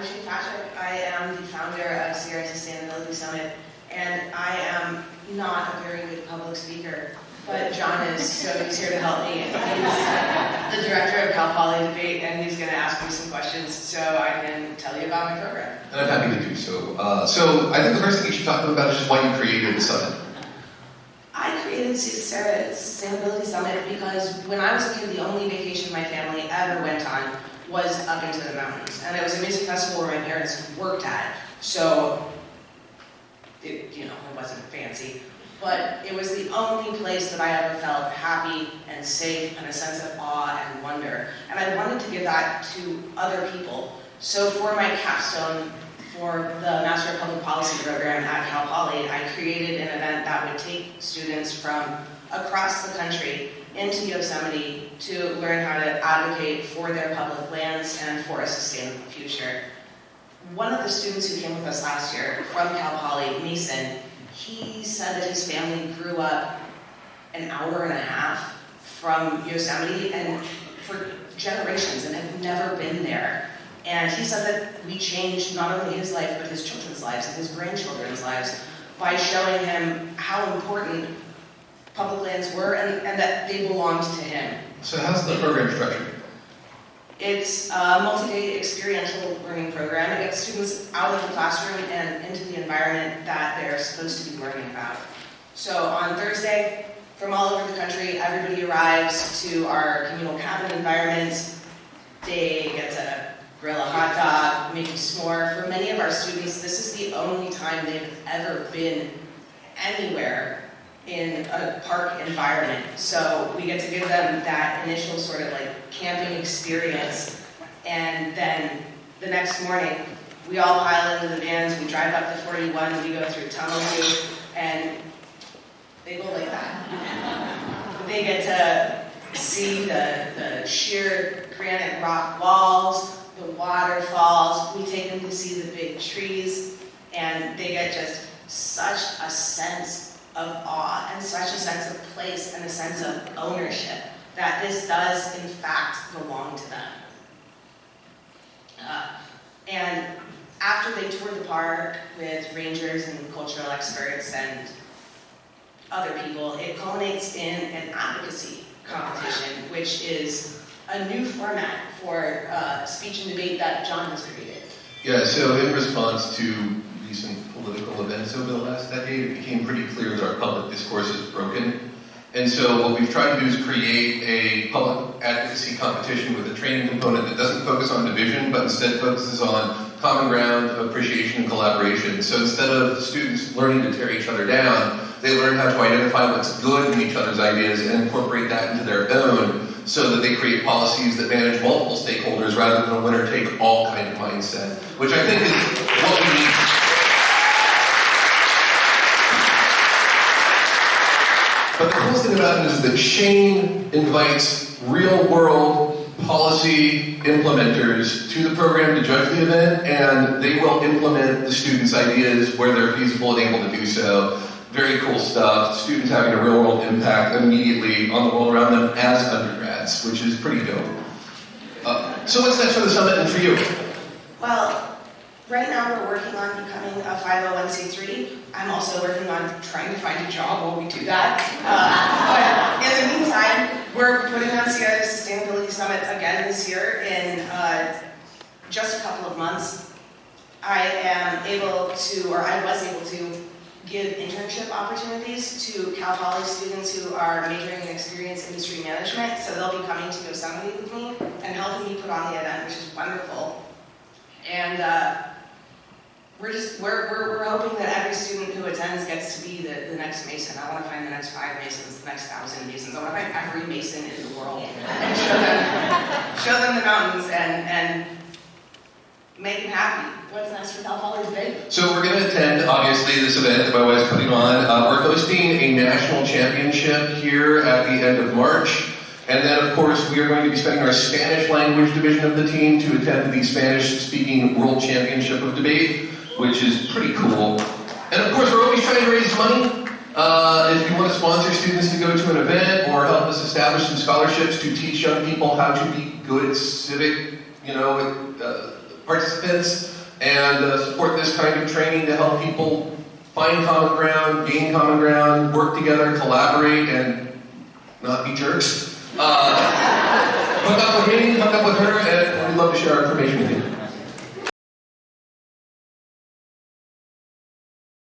Shane Patrick. I am the founder of Sierra Sustainability Summit, and I am not a very good public speaker, but John is, so he's here to help me. He's the director of Cal Poly Debate, and he's going to ask me some questions so I can tell you about my program. And I'm happy to do so. So I think the first thing you should talk about is just why you created the summit. I created Sierra Sustainability Summit because when I was a kid, the only vacation my family ever went on was up into the mountains. And it was a music festival where my parents worked at, so it wasn't fancy. But it was the only place that I ever felt happy and safe and a sense of awe and wonder. And I wanted to give that to other people. So for my capstone, for the Master of Public Policy program at Cal Poly, I created an event that would take students from across the country into Yosemite to learn how to advocate for their public lands and for a sustainable future. One of the students who came with us last year from Cal Poly, Mason, he said that his family grew up an hour and a half from Yosemite and for generations and had never been there. And he said that we changed not only his life, but his children's lives and his grandchildren's lives by showing him how important public lands were and that they belonged to him. So how's the program structured? It's a multi-day experiential learning program. It gets students out of the classroom and into the environment that they're supposed to be learning about. So on Thursday, from all over the country, everybody arrives to our communal cabin environment. They get to grill a hot dog, make a s'more. For many of our students, this is the only time they've ever been anywhere in a park environment. So we get to give them that initial sort of like camping experience. And then the next morning, we all pile into the vans, we drive up to 41, we go through Tunnel 2, and they go like that. They get to see the sheer granite rock walls, the waterfalls. We take them to see the big trees, and they get just such a sense of awe and such a sense of place and a sense of ownership that this does in fact belong to them. And after they tour the park with rangers and cultural experts and other people, it culminates in an advocacy competition, which is a new format for speech and debate that John has created. Yeah, so in response to recent political events over the last decade, it became pretty clear that our public discourse is broken. And so what we've tried to do is create a public advocacy competition with a training component that doesn't focus on division, but instead focuses on common ground, appreciation, and collaboration. So instead of students learning to tear each other down, they learn how to identify what's good in each other's ideas and incorporate that into their own, so that they create policies that manage multiple stakeholders rather than a winner-take-all kind of mindset, which I think is what we need. But the cool thing about it is that Shane invites real-world policy implementers to the program to judge the event, and they will implement the students' ideas where they're feasible and able to do so. Very cool stuff. Students having a real-world impact immediately on the world around them as undergrads, which is pretty dope. So what's next for the summit and for you? Well, right now we're working on becoming a 501c3. I'm also working on trying to find a job while we do that. But in the meantime, we're putting on Sierra Sustainability Summit again this year in just a couple of months. I was able to give internship opportunities to Cal Poly students who are majoring in experience industry management. So they'll be coming to Yosemite with me and helping me put on the event, which is wonderful. And we're hoping that every student who attends gets to be the next Mason. I want to find the next 5 Masons, the next 1,000 Masons. I want to find every Mason in the world and show them the mountains and make them happy. What's next for Cal Poly Debate? So we're going to attend, obviously, this event that my wife's putting on. We're hosting a national championship here at the end of March. And then, of course, we are going to be spending our Spanish language division of the team to attend the Spanish-speaking World Championship of Debate, which is pretty cool. And, of course, we're always trying to raise money. If you want to sponsor students to go to an event or help us establish some scholarships to teach young people how to be good civic, participants and support this kind of training to help people find common ground, gain common ground, work together, collaborate, and not be jerks. Hook up with me, hook up with her, and we'd love to share our information with you.